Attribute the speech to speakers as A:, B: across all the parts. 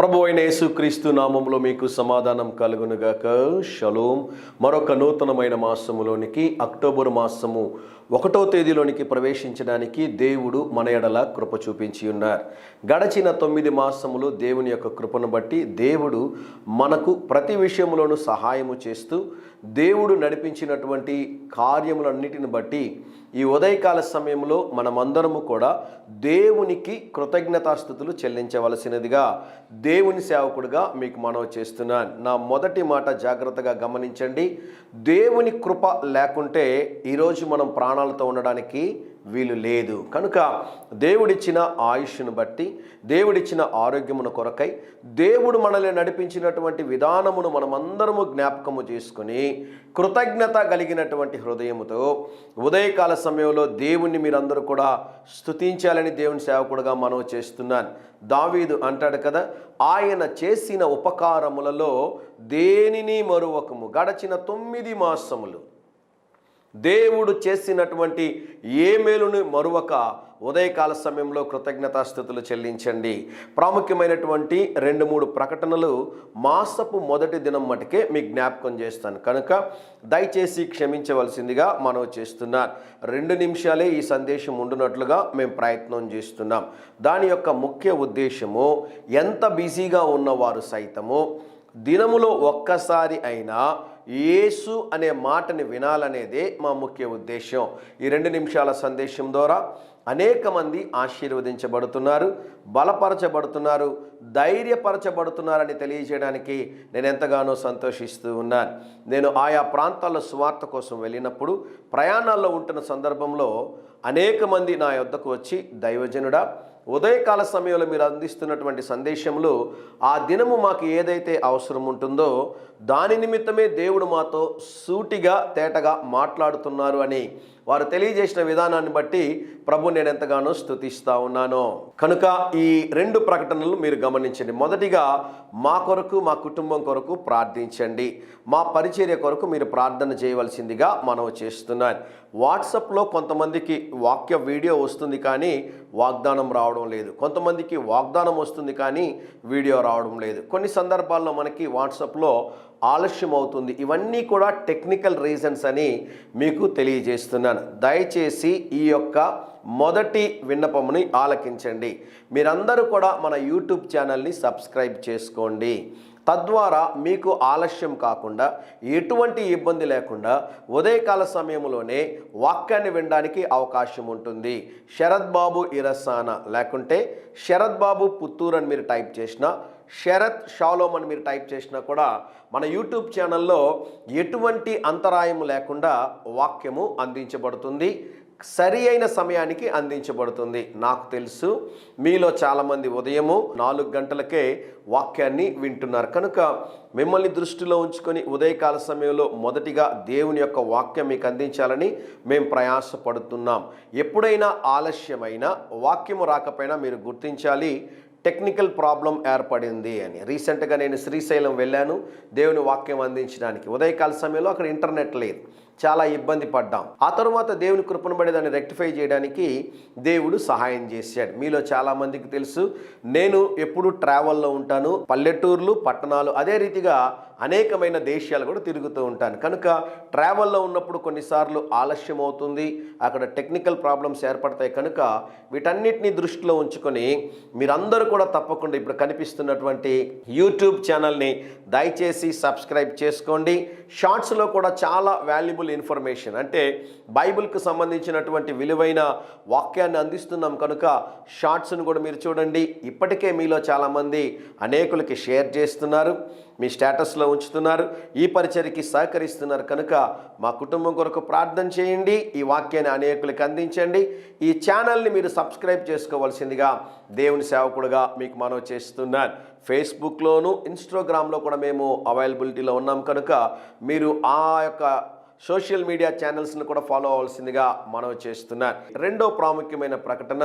A: ప్రభు అయిన యేసుక్రీస్తు నామములో మీకు సమాధానం కలుగునుగాక. షలోం. మరొక నూతనమైన మాసములోనికి, అక్టోబర్ మాసము 1వ తేదీలోనికి ప్రవేశించడానికి దేవుడు మన ఎడల కృప చూపించి ఉన్నారు. గడచిన 9 మాసములు దేవుని యొక్క కృపను బట్టి దేవుడు మనకు ప్రతి విషయంలోనూ సహాయము చేస్తూ దేవుడు నడిపించినటువంటి కార్యములన్నిటిని బట్టి ఈ ఉదయకాల సమయంలో మనమందరము కూడా దేవునికి కృతజ్ఞతాస్తుతులు చెల్లించవలసినదిగా దేవుని సేవకుడిగా మీకు మనవి చేస్తున్నాను. నా మొదటి మాట జాగ్రత్తగా గమనించండి. దేవుని కృప లేకుంటే ఈరోజు మనం ప్రాణాలతో ఉండడానికి వీలు లేదు. కనుక దేవుడిచ్చిన ఆయుష్ను బట్టి, దేవుడిచ్చిన ఆరోగ్యమును కొరకై, దేవుడు మనల్ని నడిపించినటువంటి విధానమును మనమందరము జ్ఞాపకము చేసుకుని కృతజ్ఞత కలిగినటువంటి హృదయముతో ఉదయకాల సమయంలో దేవుణ్ణి మీరందరూ కూడా స్తుతించాలని దేవుని సేవకుడుగా మనవి చేస్తున్నాను. దావీదు అంటాడు కదా, ఆయన చేసిన ఉపకారములలో దేనిని మరువకము. గడచిన 9 మాసములు దేవుడు చేసినటువంటి ఏ మేలును మరువక ఉదయకాల సమయంలో కృతజ్ఞతాస్తుతులు చెల్లించండి. ప్రాముఖ్యమైనటువంటి 2-3 ప్రకటనలు మాసపు మొదటి దినం మటుకే మీకు జ్ఞాపకం చేస్తాను. కనుక దయచేసి క్షమించవలసిందిగా మనవి చేస్తున్నాను. 2 నిమిషాలే ఈ సందేశం ఉండునట్లుగా మేము ప్రయత్నం చేస్తున్నాం. దాని యొక్క ముఖ్య ఉద్దేశము, ఎంత బిజీగా ఉన్నవారు సైతము దినములో ఒక్కసారి అయినా యేసు అనే మాటని వినాలనేదే మా ముఖ్య ఉద్దేశం. ఈ 2 నిమిషాల సందేశం ద్వారా అనేక మంది ఆశీర్వదించబడుతున్నారు, బలపరచబడుతున్నారు, ధైర్యపరచబడుతున్నారని తెలియజేయడానికి నేను ఎంతగానో సంతోషిస్తూ ఉన్నాను. నేను ఆయా ప్రాంతాల్లో సువార్త కోసం వెళ్ళినప్పుడు ప్రయాణాల్లో ఉంటున్న సందర్భంలో అనేక మంది నా యొద్దకు వచ్చి, దైవజనుడా, ఉదయకాల సమయంలో మీరు అందిస్తున్నటువంటి సందేశంలో ఆ దినము మాకు ఏదైతే అవసరం ఉంటుందో దాని నిమిత్తమే దేవుడు మాతో సూటిగా తేటగా మాట్లాడుతున్నారు అని వారు తెలియజేసిన విధానాన్ని బట్టి ప్రభు నేను ఎంతగానో స్తుతిస్తూ ఉన్నాను. కనుక ఈ 2 ప్రకటనలు మీరు గమనించండి. మొదటిగా, మా కొరకు, మా కుటుంబం కొరకు ప్రార్థించండి. మా పరిచర్య కొరకు మీరు ప్రార్థన చేయవలసిందిగా మనవి చేస్తున్నాను. వాట్సాప్లో కొంతమందికి వాక్య వీడియో వస్తుంది కానీ వాగ్దానం రావడం లేదు. కొంతమందికి వాగ్దానం వస్తుంది కానీ వీడియో రావడం లేదు. కొన్ని సందర్భాల్లో మనకి వాట్సాప్లో ఆలస్యం అవుతుంది. ఇవన్నీ కూడా టెక్నికల్ రీజన్స్ అని మీకు తెలియజేస్తున్నాను. దయచేసి ఈ యొక్క మొదటి విన్నపముని ఆలకించండి. మీరందరూ కూడా మన యూట్యూబ్ ఛానల్ని సబ్స్క్రైబ్ చేసుకోండి. తద్వారా మీకు ఆలస్యం కాకుండా, ఎటువంటి ఇబ్బంది లేకుండా ఉదయకాల సమయంలోనే వాక్యాన్ని వినడానికి అవకాశం ఉంటుంది. శరత్ బాబు ఇరసానా లేకుంటే శరత్ బాబు పుత్తూరు అని మీరు టైప్ చేసినా, శరత్ షాలోమ్ అని మీరు టైప్ చేసినా కూడా మన యూట్యూబ్ ఛానల్లో ఎటువంటి అంతరాయం లేకుండా వాక్యము అందించబడుతుంది, సరి అయిన సమయానికి అందించబడుతుంది. నాకు తెలుసు మీలో చాలామంది ఉదయము 4 గంటలకే వాక్యాన్ని వింటున్నారు. కనుక మిమ్మల్ని దృష్టిలో ఉంచుకొని ఉదయకాల సమయంలో మొదటిగా దేవుని యొక్క వాక్యం మీకు అందించాలని మేము ప్రయాసపడుతున్నాం. ఎప్పుడైనా ఆలస్యమైన వాక్యము రాకపోయినా మీరు గుర్తించాలి, టెక్నికల్ ప్రాబ్లం ఏర్పడింది అని. రీసెంట్గా నేను శ్రీశైలం వెళ్ళాను దేవుని వాక్యం అందించడానికి. ఉదయకాల సమయంలో అక్కడ ఇంటర్నెట్ లేదు, చాలా ఇబ్బంది పడ్డాం. ఆ తరువాత దేవుని కృపను బడి దాన్ని రెక్టిఫై చేయడానికి దేవుడు సహాయం చేశాడు. మీలో చాలామందికి తెలుసు, నేను ఎప్పుడు ట్రావెల్లో ఉంటాను, పల్లెటూర్లు, పట్టణాలు, అదే రీతిగా అనేకమైన దేశాలు కూడా తిరుగుతూ ఉంటాను. కనుక ట్రావెల్లో ఉన్నప్పుడు కొన్నిసార్లు ఆలస్యం అవుతుంది, అక్కడ టెక్నికల్ ప్రాబ్లమ్స్ ఏర్పడతాయి. కనుక వీటన్నిటిని దృష్టిలో ఉంచుకొని మీరందరూ కూడా తప్పకుండా ఇప్పుడు కనిపిస్తున్నటువంటి యూట్యూబ్ ఛానల్ని దయచేసి సబ్స్క్రైబ్ చేసుకోండి. షార్ట్స్లో కూడా చాలా వాల్యుబుల్ ఇన్ఫర్మేషన్, అంటే బైబిల్కు సంబంధించినటువంటి విలువైన వాక్యాన్ని అందిస్తున్నాం. కనుక షార్ట్స్ను కూడా మీరు చూడండి. ఇప్పటికే మీలో చాలామంది అనేకులకి షేర్ చేస్తున్నారు, మీ స్టేటస్లో ఉంచుతున్నారు, ఈ పరిచర్యకి సహకరిస్తున్నారు. కనుక మా కుటుంబం కొరకు ప్రార్థన చేయండి, ఈ వాక్యాన్ని అనేకులకి అందించండి. ఈ ఛానల్ని మీరు సబ్స్క్రైబ్ చేసుకోవాల్సిందిగా దేవుని సేవకుడుగా మీకు మనవి చేస్తున్నాను. ఫేస్బుక్లోను, ఇన్స్టాగ్రామ్లో కూడా మేము అవైలబిలిటీలో ఉన్నాం. కనుక మీరు ఆ యొక్క సోషల్ మీడియా ఛానల్స్ని కూడా ఫాలో అవ్వాల్సిందిగా మనవి చేస్తున్నాను. 2వ ప్రాముఖ్యమైన ప్రకటన,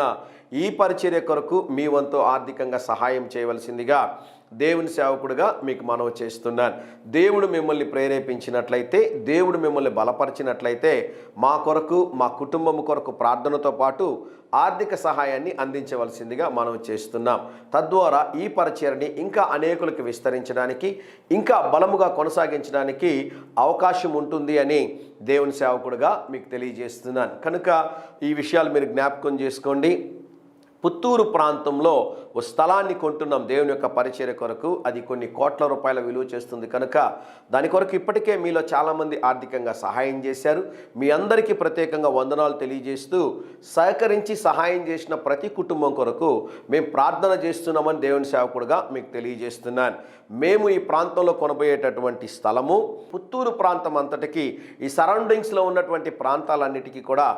A: ఈ పరిచర్య కొరకు మీ వంతు ఆర్థికంగా సహాయం చేయవలసిందిగా దేవుని సేవకుడిగా మీకు మనవి చేస్తున్నాను. దేవుడు మిమ్మల్ని ప్రేరేపించినట్లయితే, దేవుడు మిమ్మల్ని బలపరిచినట్లయితే మా కొరకు, మా కుటుంబం కొరకు ప్రార్థనతో పాటు ఆర్థిక సహాయాన్ని అందించవలసిందిగా మనం చేస్తున్నాం. తద్వారా ఈ పరిచర్ని ఇంకా అనేకులకు విస్తరించడానికి, ఇంకా బలముగా కొనసాగించడానికి అవకాశం ఉంటుంది అని దేవుని సేవకుడిగా మీకు తెలియజేస్తున్నాను. కనుక ఈ విషయాలు మీరు జ్ఞాపకం చేసుకోండి. పుత్తూరు ప్రాంతంలో ఓ స్థలాన్ని కొంటున్నాం దేవుని యొక్క పరిచర్య కొరకు. అది కొన్ని కోట్ల రూపాయల విలువ చేస్తుంది కనుక దాని కొరకు ఇప్పటికే మీలో చాలామంది ఆర్థికంగా సహాయం చేశారు. మీ అందరికీ ప్రత్యేకంగా వందనాలు తెలియజేస్తూ, సహకరించి సహాయం చేసిన ప్రతి కుటుంబం కొరకు మేము ప్రార్థన చేస్తున్నామని దేవుని సేవకుడుగా మీకు తెలియజేస్తున్నాను. మేము ఈ ప్రాంతంలో కొనబోయేటటువంటి స్థలము పుత్తూరు ప్రాంతం అంతటికి, ఈ సరౌండింగ్స్లో ఉన్నటువంటి ప్రాంతాలన్నిటికీ కూడా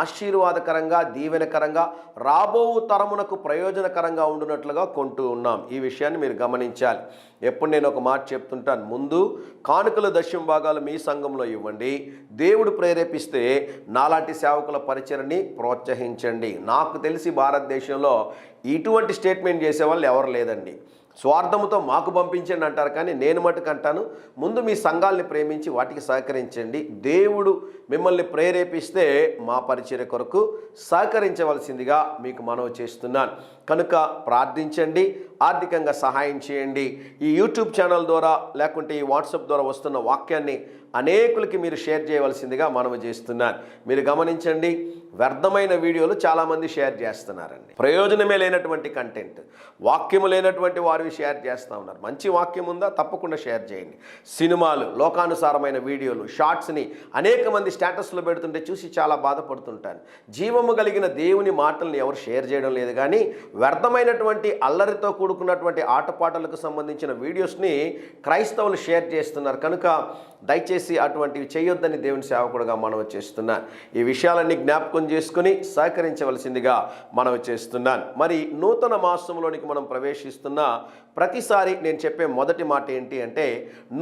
A: ఆశీర్వాదకరంగా, దీవెనకరంగా, రాబో తరమునకు ప్రయోజనకరంగా ఉండునట్లుగా కొంటూ ఉన్నాం. ఈ విషయాన్ని మీరు గమనించాలి. ఎప్పుడు నేను ఒక మాట చెప్తుంటాను, ముందు కానుకల దశమ భాగాలు మీ సంఘంలో ఇవ్వండి. దేవుడు ప్రేరేపిస్తే నాలాంటి సేవకుల పరిచర్ని ప్రోత్సహించండి. నాకు తెలిసి భారతదేశంలో ఇటువంటి స్టేట్మెంట్ చేసేవాళ్ళు ఎవరు లేదండి. స్వార్థముతో మాకు పంపించండి అంటారు, కానీ నేను మటుకు అంటాను, ముందు మీ సంఘాలని ప్రేమించి వాటికి సహకరించండి. దేవుడు మిమ్మల్ని ప్రేరేపిస్తే మా పరిచర్య కొరకు సహకరించవలసిందిగా మీకు మనవి చేస్తున్నాను. కనుక ప్రార్థించండి, ఆర్థికంగా సహాయం చేయండి. ఈ యూట్యూబ్ ఛానల్ ద్వారా లేకుంటే ఈ వాట్సాప్ ద్వారా వస్తున్న వాక్యాన్ని అనేకులకి మీరు షేర్ చేయవలసిందిగా మనవి చేస్తున్నాను. మీరు గమనించండి, వ్యర్థమైన వీడియోలు చాలామంది షేర్ చేస్తున్నారండి. ప్రయోజనమే లేనటువంటి కంటెంట్, వాక్యము లేనటువంటి వారివి షేర్ చేస్తూ ఉన్నారు. మంచి వాక్యం ఉందా? తప్పకుండా షేర్ చేయండి. సినిమాలు, లోకానుసారమైన వీడియోలు, షార్ట్స్ని అనేక మంది స్టేటస్లో పెడుతుంటే చూసి చాలా బాధపడుతుంటాను. జీవము కలిగిన దేవుని మాటల్ని ఎవరు షేర్ చేయడం లేదు, కానీ వ్యర్థమైనటువంటి అల్లరితో కూడుకున్నటువంటి ఆటపాటలకు సంబంధించిన వీడియోస్ని క్రైస్తవులు షేర్ చేస్తున్నారు. కనుక దయచేసి అటువంటివి చేయొద్దని దేవుని సేవకుడుగా మనవి చేస్తున్నాను. ఈ విషయాలన్నీ జ్ఞాపకం చేసుకుని సహకరించవలసిందిగా మనవి చేస్తున్నాను. మరి నూతన మాసంలోనికి మనం ప్రవేశిస్తున్న ప్రతిసారి నేను చెప్పే మొదటి మాట ఏంటి అంటే,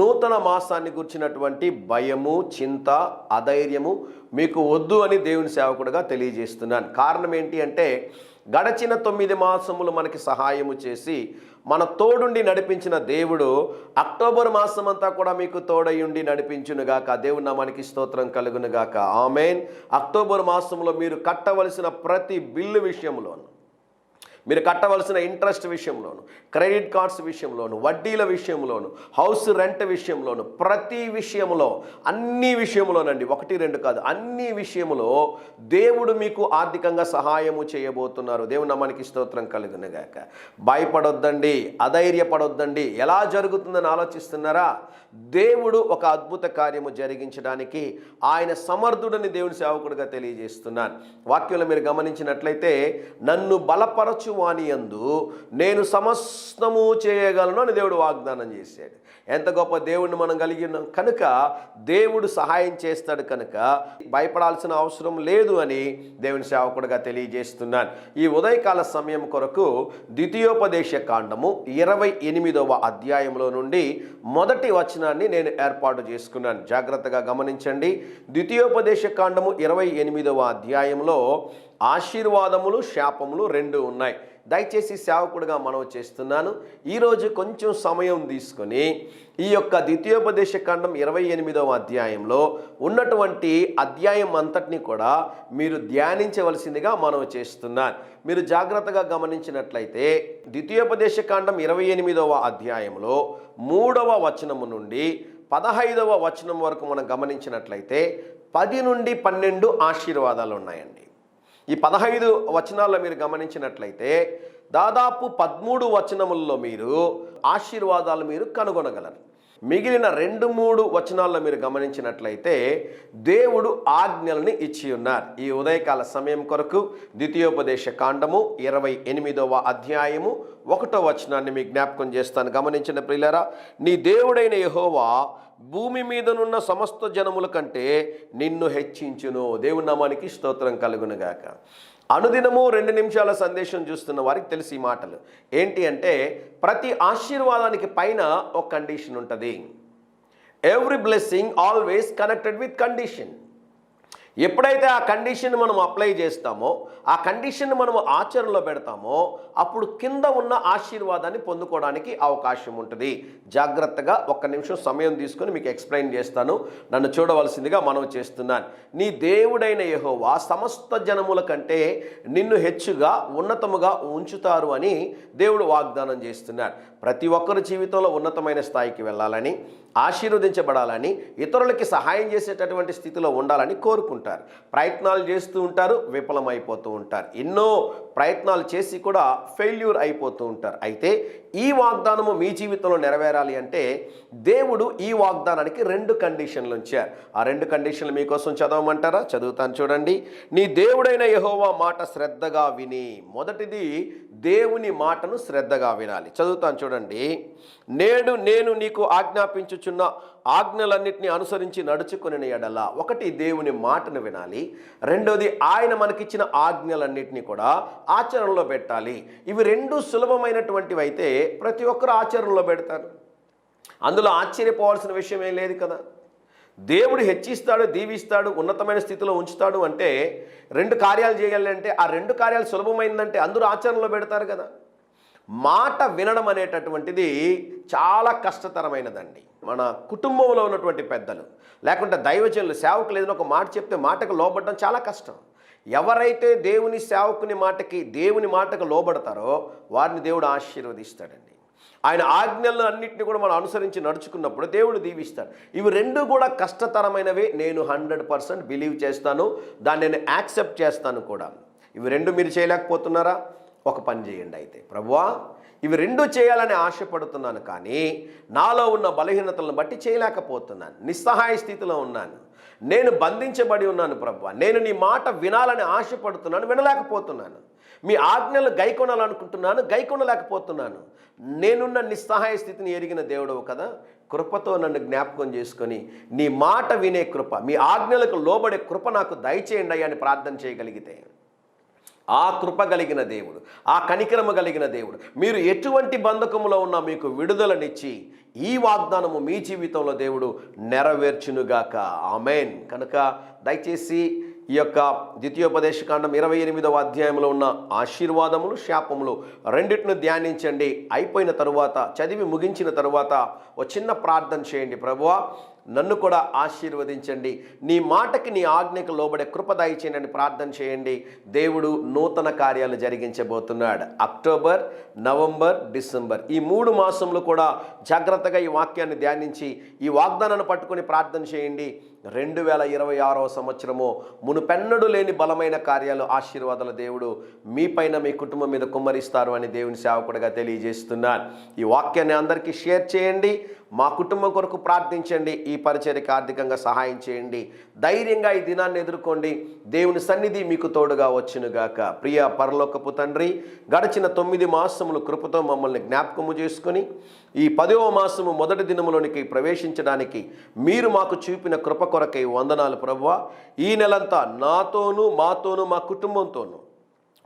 A: నూతన మాసాన్ని గుర్చినటువంటి భయము, చింత, అధైర్యము మీకు వద్దు అని దేవుని సేవకుడుగా తెలియజేస్తున్నాను. కారణం ఏంటి అంటే, గడచిన 9 మాసములు మనకి సహాయము చేసి మన తోడుండి నడిపించిన దేవుడు అక్టోబర్ మాసం అంతా కూడా మీకు తోడయుండి నడిపించునుగాక. దేవుని నామానికి స్తోత్రం కలుగునుగాక. ఆమేన్. అక్టోబర్ మాసంలో మీరు కట్టవలసిన ప్రతి బిల్లు విషయంలోను, మీరు కట్టవలసిన ఇంట్రెస్ట్ విషయంలోను, క్రెడిట్ కార్డ్స్ విషయంలోను, వడ్డీల విషయంలోను, హౌస్ రెంట్ విషయంలోను, ప్రతి విషయంలో, అన్ని విషయంలోనండి, 1, 2 కాదు, అన్ని విషయంలో దేవుడు మీకు ఆర్థికంగా సహాయము చేయబోతున్నారు. దేవుని నామానికి స్తోత్రం కలుగునుగాక. భయపడొద్దండి, అధైర్యపడొద్దండి. ఎలా జరుగుతుందని ఆలోచిస్తున్నారా? దేవుడు ఒక అద్భుత కార్యము జరిగించడానికి ఆయన సమర్థుడని దేవుని సేవకుడిగా తెలియజేస్తున్నాను. వాక్యంలో మీరు గమనించినట్లయితే, నన్ను బలపరచు వాని యందు నేను సమస్తము చేయగలను అని దేవుడు వాగ్దానం చేశాడు. ఎంత గొప్ప దేవుడిని మనం కలిగి ఉన్నాం. కనుక దేవుడు సహాయం చేస్తాడు, కనుక భయపడాల్సిన అవసరం లేదు అని దేవుని సేవకుడిగా తెలియజేస్తున్నాను. ఈ ఉదయకాల సమయం కొరకు ద్వితీయోపదేశ కాండము 28వ అధ్యాయంలో నుండి మొదటి వచనాన్ని నేను ఏర్పాటు చేసుకున్నాను. జాగ్రత్తగా గమనించండి. ద్వితీయోపదేశ కాండము 28వ అధ్యాయంలో ఆశీర్వాదములు, శాపములు 2 ఉన్నాయి. దయచేసి సేవకుడిగా మనవి చేస్తున్నాను, ఈరోజు కొంచెం సమయం తీసుకొని ఈ యొక్క ద్వితీయోపదేశ కాండం 28వ అధ్యాయంలో ఉన్నటువంటి అధ్యాయం అంతటిని కూడా మీరు ధ్యానించవలసిందిగా మనవి చేస్తున్నాను. మీరు జాగ్రత్తగా గమనించినట్లయితే ద్వితీయోపదేశ కాండం 28వ అధ్యాయంలో 3వ వచనము నుండి 15వ వచనం వరకు మనం గమనించినట్లయితే 10 నుండి 12 ఆశీర్వాదాలు ఉన్నాయండి. ఈ 15 వచనాల్లో మీరు గమనించినట్లయితే దాదాపు 13 వచనముల్లో మీరు ఆశీర్వాదాలు మీరు కనుగొనగలరు. మిగిలిన 2-3 వచనాల్లో మీరు గమనించినట్లయితే దేవుడు ఆజ్ఞల్ని ఇచ్చి ఉన్నారు. ఈ ఉదయకాల సమయం కొరకు ద్వితీయోపదేశ కాండము 28వ అధ్యాయము 1వ వచనాన్ని మీకు జ్ఞాపకం చేస్తాను. గమనించిన ప్రియులారా, నీ దేవుడైన యెహోవా భూమి మీదనున్న సమస్త జనముల కంటే నిన్ను హెచ్చించును. దేవుని నామానికి స్తోత్రం కలుగునుగాక. అనుదినము 2 నిమిషాల సందేశం చూస్తున్న వారికి తెలిసి ఈ మాటలు ఏంటి అంటే, ప్రతి ఆశీర్వాదానికి పైన ఒక కండిషన్ ఉంటుంది. Every blessing always connected with condition. ఎప్పుడైతే ఆ కండిషన్ మనం అప్లై చేస్తామో, ఆ కండిషన్ మనం ఆచరణలో పెడతామో, అప్పుడు కింద ఉన్న ఆశీర్వాదాన్ని పొందుకోవడానికి అవకాశం ఉంటుంది. జాగ్రత్తగా ఒక్క నిమిషం సమయం తీసుకొని మీకు ఎక్స్ప్లెయిన్ చేస్తాను. నన్ను చూడవలసిందిగా మనవి చేస్తున్నాను. నీ దేవుడైన యెహోవా సమస్త జనముల కంటే నిన్ను హెచ్చుగా ఉన్నతముగా ఉంచుతారు అని దేవుడు వాగ్దానం చేస్తున్నాడు. ప్రతి ఒక్కరి జీవితంలో ఉన్నతమైన స్థాయికి వెళ్ళాలని, ఆశీర్వదించబడాలని, ఇతరులకి సహాయం చేసేటటువంటి స్థితిలో ఉండాలని కోరుకుంటారు. ప్రయత్నాలు చేస్తూ ఉంటారు, విఫలమైపోతూ ఉంటారు. ఎన్నో ప్రయత్నాలు చేసి కూడా ఫెయిల్యూర్ అయిపోతూ ఉంటారు. అయితే ఈ వాగ్దానము మీ జీవితంలో నెరవేరాలి అంటే దేవుడు ఈ వాగ్దానానికి 2 కండిషన్లు ఉంచారు. ఆ 2 కండిషన్లు మీకోసం చదవమంటారా? చదువుతాను, చూడండి. నీ దేవుడైన యెహోవా మాట శ్రద్ధగా విని. మొదటిది, దేవుని మాటను శ్రద్ధగా వినాలి. చదువుతాను, చూడండి. నేడు నేను నీకు ఆజ్ఞాపించుచున్న ఆజ్ఞలన్నింటినీ అనుసరించి నడుచుకుని ఎడల. ఒకటి, దేవుని మాటను వినాలి. రెండోది, ఆయన మనకిచ్చిన ఆజ్ఞలన్నింటినీ కూడా ఆచరణలో పెట్టాలి. ఇవి 2 సులభమైనటువంటివి అయితే ప్రతి ఒక్కరు ఆచరణలో పెడతారు. అందులో ఆశ్చర్యపోవాల్సిన విషయం ఏం లేదు కదా. దేవుడు హెచ్చిస్తాడు, దీవిస్తాడు, ఉన్నతమైన స్థితిలో ఉంచుతాడు అంటే 2 కార్యాలు చేయాలంటే ఆ 2 కార్యాలు సులభమైందంటే అందరూ ఆచరణలో పెడతారు కదా. మాట వినడం అనేటటువంటిది చాలా కష్టతరమైనదండి. మన కుటుంబంలో ఉన్నటువంటి పెద్దలు లేకుంటే దైవజనులు, సేవకులు ఏదైనా ఒక మాట చెప్తే మాటకు లోబడడం చాలా కష్టం. ఎవరైతే దేవుని సేవకుని మాటకి, దేవుని మాటకు లోబడతారో వారిని దేవుడు ఆశీర్వదిస్తాడండి. ఆయన ఆజ్ఞలను అన్నింటినీ కూడా మనం అనుసరించి నడుచుకున్నప్పుడు దేవుడు దీవిస్తాడు. ఇవి 2 కూడా కష్టతరమైనవే. నేను 100% బిలీవ్ చేస్తాను, దాన్ని నేను యాక్సెప్ట్ చేస్తాను కూడా. ఇవి 2 మీరు చేయలేకపోతున్నారా? ఒక పని చేయండి. అయితే ప్రభువా, ఇవి 2 చేయాలని ఆశపడుతున్నాను, కానీ నాలో ఉన్న బలహీనతలను బట్టి చేయలేకపోతున్నాను, నిస్సహాయ స్థితిలో ఉన్నాను, నేను బంధించబడి ఉన్నాను ప్రభువా, నేను నీ మాట వినాలని ఆశపడుతున్నాను, వినలేకపోతున్నాను, మీ ఆజ్ఞలు గైకొనాలనుకుంటున్నాను, గైకొనలేకపోతున్నాను, నేనున్న నిస్సహాయ స్థితిని ఎరిగిన దేవుడవు కదా, కృపతో నన్ను జ్ఞాపకం చేసుకొని నీ మాట వినే కృప, మీ ఆజ్ఞలకు లోబడే కృప నాకు దయచేయండి అయ్యా అని ప్రార్థన చేయగలిగితే, ఆ కృప కలిగిన దేవుడు, ఆ కనికరము కలిగిన దేవుడు మీరు ఎటువంటి బంధకములో ఉన్నా మీకు విడుదలనిచ్చి ఈ వాగ్దానము మీ జీవితంలో దేవుడు నెరవేర్చునుగాక. ఆమేన్. కనుక దయచేసి ఈ యొక్క ద్వితీయోపదేశకాండం 28వ అధ్యాయంలో ఉన్న ఆశీర్వాదములు, శాపములు రెండింటిని ధ్యానించండి. అయిపోయిన తరువాత, చదివి ముగించిన తరువాత ఒక చిన్న ప్రార్థన చేయండి. ప్రభువా, నన్ను కూడా ఆశీర్వదించండి, నీ మాటకి, నీ ఆజ్ఞకు లోబడే కృప దయచేయండి అని ప్రార్థన చేయండి. దేవుడు నూతన కార్యాలు జరిగించబోతున్నాడు. అక్టోబర్, నవంబర్, డిసెంబర్ ఈ 3 మాసంలో కూడా జాగ్రత్తగా ఈ వాక్యాన్ని ధ్యానించి ఈ వాగ్దానాన్ని పట్టుకొని ప్రార్థన చేయండి. 2026వ సంవత్సరము మునుపెన్నడూ లేని బలమైన కార్యాలు, ఆశీర్వాదాల దేవుడు మీపైన, మీ కుటుంబం మీద కుమ్మరిస్తారు అని దేవుని సేవకుడిగా తెలియజేస్తున్నాను. ఈ వాక్యాన్ని అందరికీ షేర్ చేయండి. మా కుటుంబం కొరకు ప్రార్థించండి. ఈ పరిచర్యకి ఆర్థికంగా సహాయం చేయండి. ధైర్యంగా ఈ దినాన్ని ఎదుర్కోండి. దేవుని సన్నిధి మీకు తోడుగా వచ్చునుగాక. ప్రియ పరలోకపు తండ్రి, గడిచిన 9 మాసములు కృపతో మమ్మల్ని జ్ఞాపకము చేసుకొని ఈ 10వ మాసము మొదటి దినములోనికి ప్రవేశించడానికి మీరు మాకు చూపిన కృప కొరకై వందనాలు ప్రభువా. ఈ నెలంతా నాతోనూ, మాతోనూ, మా కుటుంబంతోనూ,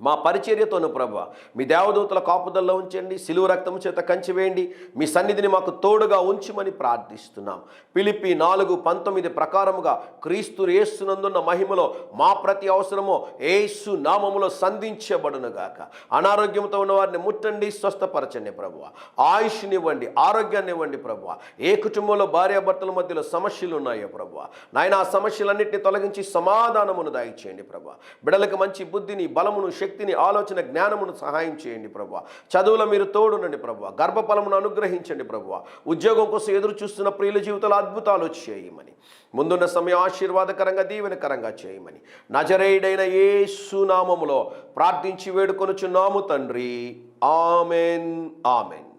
A: మా పరిచర్యతోను ప్రభువా మీ దేవదూతల కాపుదల్లో ఉంచండి. సిలువ రక్తము చేత కంచివేయండి. మీ సన్నిధిని మాకు తోడుగా ఉంచుమని ప్రార్థిస్తున్నాం. ఫిలిప్పీ 4:19 ప్రకారముగా క్రీస్తు యేసునందున్న మహిమలో మా ప్రతి అవసరము యేసు నామములో సంధించబడునుగాక. అనారోగ్యంతో ఉన్న వారిని ముట్టండి, స్వస్థపరచండి ప్రభువా. ఆయుష్నివ్వండి, ఆరోగ్యాన్ని ఇవ్వండి ప్రభువా. ఏ కుటుంబంలో భార్యాభర్తల మధ్యలో సమస్యలు ఉన్నాయో ప్రభువా, నాయన ఆ సమస్యలన్నింటినీ తొలగించి సమాధానమును దయచేయండి ప్రభువా. బిడ్డలకు మంచి బుద్ధిని, బలమును, శక్తిని, ఆలోచన, జ్ఞానమును సహాయం చేయండి ప్రభువా. చదువులో మీరు తోడునండి ప్రభువా. గర్భఫలమును అనుగ్రహించండి ప్రభువా. ఉద్యోగం కోసం ఎదురు చూస్తున్న ప్రియుల జీవితాలు అద్భుతాలు చేయమని, ముందున్న సమయం ఆశీర్వాదకరంగా, దీవెనకరంగా చేయమని నజరేయుడైన యేసు నామములో ప్రార్థించి వేడుకొనుచున్నాము తండ్రి. Amen, amen.